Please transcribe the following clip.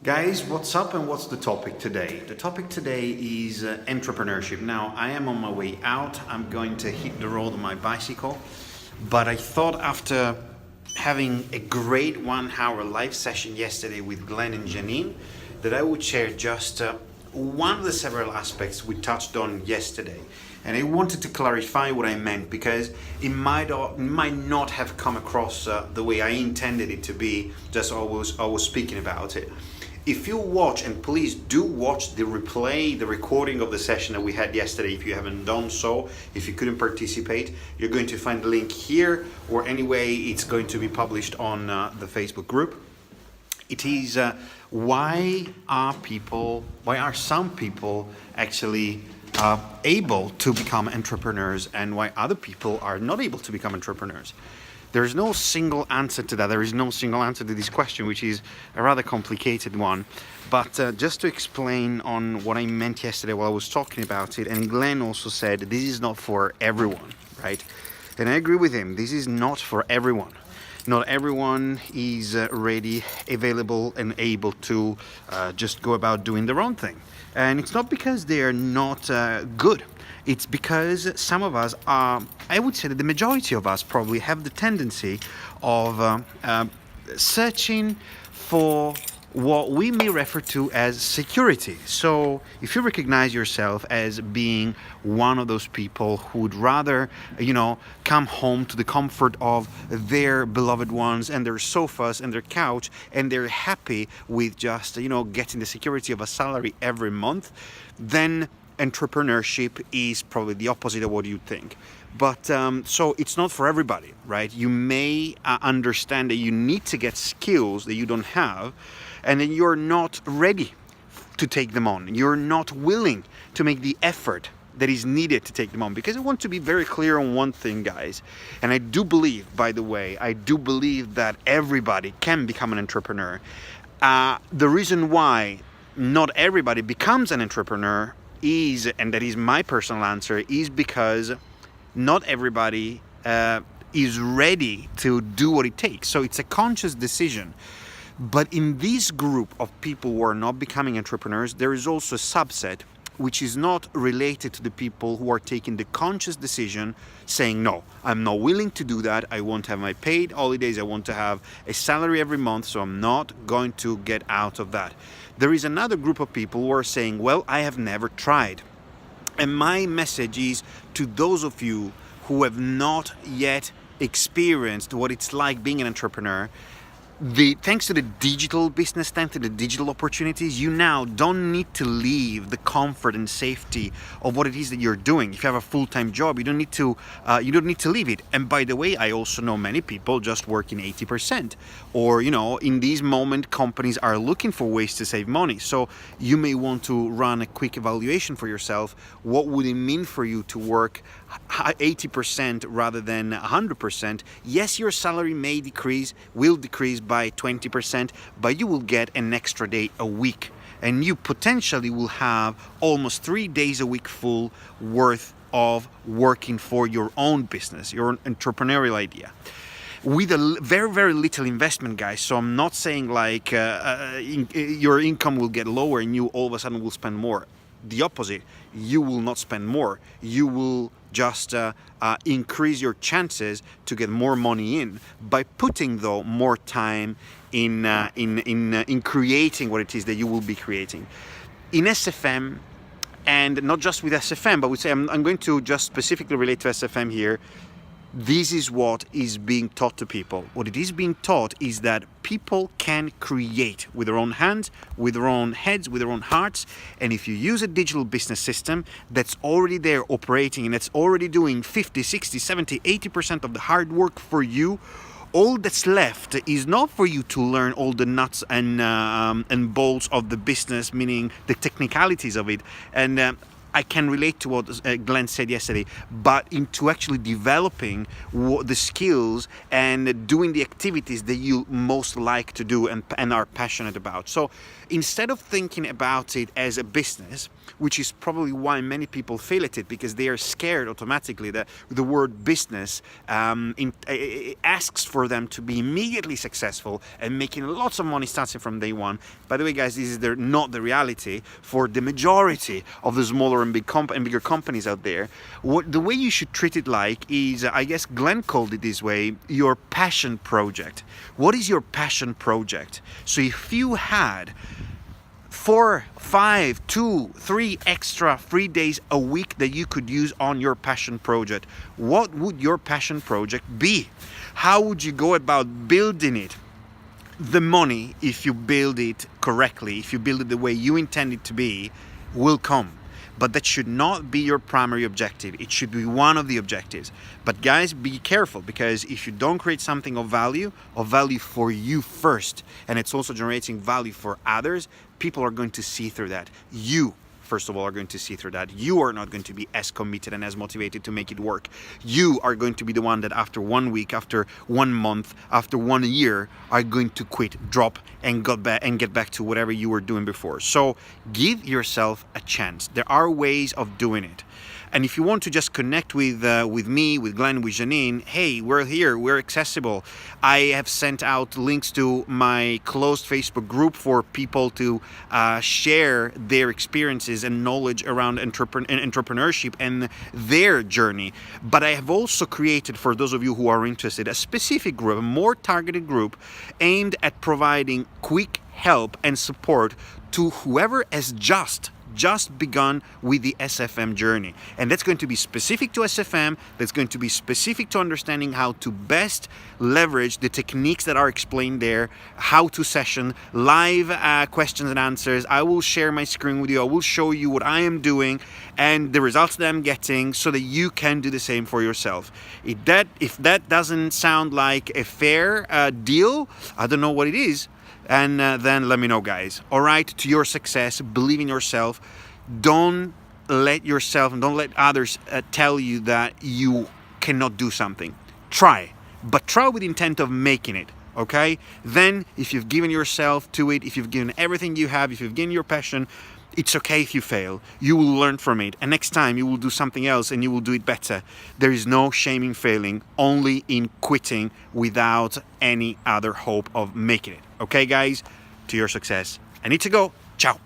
Guys, what's up and what's the topic today? The topic today is entrepreneurship. Now, I am on my way out. I'm going to hit the road on my bicycle. But I thought after having a great 1 hour live session yesterday with Glen and Jeanine that I would share just one of the several aspects we touched on yesterday. And I wanted to clarify what I meant because it might not have come across the way I intended it to be just I was speaking about it. If you watch, and please do watch the replay, the recording of the session that we had yesterday, if you haven't done so, if you couldn't participate, you're going to find the link here, or anyway, it's going to be published on the Facebook group. It is why are some people actually able to become entrepreneurs and why other people are not able to become entrepreneurs. There's no single answer to that. There is no single answer to this question, which is a rather complicated one. But just to explain on what I meant yesterday while I was talking about it, and Glenn also said this is not for everyone, right? And I agree with him. This is not for everyone. Not everyone is ready, available, and able to just go about doing their own thing. And it's not because they are not good. It's because some of us are, I would say that the majority of us probably have the tendency of searching for what we may refer to as security. So if you recognize yourself as being one of those people who would rather, come home to the comfort of their beloved ones and their sofas and their couch, and they're happy with just, getting the security of a salary every month, then entrepreneurship is probably the opposite of what you think. But so it's not for everybody, right? You may understand that you need to get skills that you don't have, and then you're not ready to take them on. You're not willing to make the effort that is needed to take them on. Because I want to be very clear on one thing, guys. And I do believe, by the way, that everybody can become an entrepreneur. The reason why not everybody becomes an entrepreneur is, and that is my personal answer, is because not everybody is ready to do what it takes. So it's a conscious decision. But in this group of people who are not becoming entrepreneurs, there is also a subset which is not related to the people who are taking the conscious decision saying, no, I'm not willing to do that. I want to have my paid holidays. I want to have a salary every month, so I'm not going to get out of that. There is another group of people who are saying, well, I have never tried. And my message is to those of you who have not yet experienced what it's like being an entrepreneur, thanks to the digital business, thanks to the digital opportunities, you now don't need to leave the comfort and safety of what it is that you're doing. If you have a full-time job, you don't need to leave it. And by the way, I also know many people just working 80%, or in this moment, companies are looking for ways to save money. So you may want to run a quick evaluation for yourself. What would it mean for you to work 80% rather than 100%? Yes, your salary will decrease by 20%, but you will get an extra day a week, and you potentially will have almost 3 days a week full worth of working for your own business, your entrepreneurial idea, with a very, very little investment, guys. So I'm not saying like your income will get lower and you all of a sudden will spend more. The opposite, you will not spend more. You will just increase your chances to get more money in by putting, though, more time in creating what it is that you will be creating. In SFM, and not just with SFM, but we say I'm going to just specifically relate to SFM here. This is what is being taught to people. What it is being taught is that people can create with their own hands, with their own heads, with their own hearts. And if you use a digital business system that's already there operating and that's already doing 50, 60, 70, 80% of the hard work for you, all that's left is not for you to learn all the nuts and bolts of the business, meaning the technicalities of it. And I can relate to what Glenn said yesterday, but into actually developing the skills and doing the activities that you most like to do and are passionate about. So instead of thinking about it as a business, which is probably why many people fail at it, because they are scared automatically that the word business asks for them to be immediately successful and making lots of money starting from day one. By the way, guys, this is not the reality for the majority of the smaller and bigger companies out there. The way you should treat it like is, I guess Glenn called it this way, your passion project. What is your passion project? So if you had 4, 5, 2, 3 extra free days a week that you could use on your passion project, what would your passion project be? How would you go about building it? The money, if you build it correctly, if you build it the way you intend it to be, will come. But that should not be your primary objective. It should be one of the objectives. But guys, be careful, because if you don't create something of value for you first, and it's also generating value for others, people are going to see through that. You, first of all, are going to see through that. You are not going to be as committed and as motivated to make it work. You are going to be the one that after 1 week, after 1 month, after 1 year, are going to quit, drop, and get back to whatever you were doing before. So give yourself a chance. There are ways of doing it. And if you want to just connect with me, with Glenn, with Jeanine, hey, we're here, we're accessible. I have sent out links to my closed Facebook group for people to share their experiences and knowledge around entrepreneurship and their journey. But I have also created, for those of you who are interested, a specific group, a more targeted group aimed at providing quick help and support to whoever has just begun with the SFM journey. And that's going to be specific to SFM, that's going to be specific to understanding how to best leverage the techniques that are explained there, how to session, live questions and answers. I will share my screen with you, I will show you what I am doing and the results that I'm getting so that you can do the same for yourself. If that doesn't sound like a fair deal, I don't know what it is. And then let me know, guys. All right, to your success, believe in yourself. Don't let yourself and don't let others tell you that you cannot do something. Try, but try with the intent of making it. Okay? Then, if you've given yourself to it, if you've given everything you have, if you've given your passion, it's okay if you fail. You will learn from it. And next time you will do something else and you will do it better. There is no shame in failing, only in quitting without any other hope of making it. Okay, guys? To your success. I need to go. Ciao.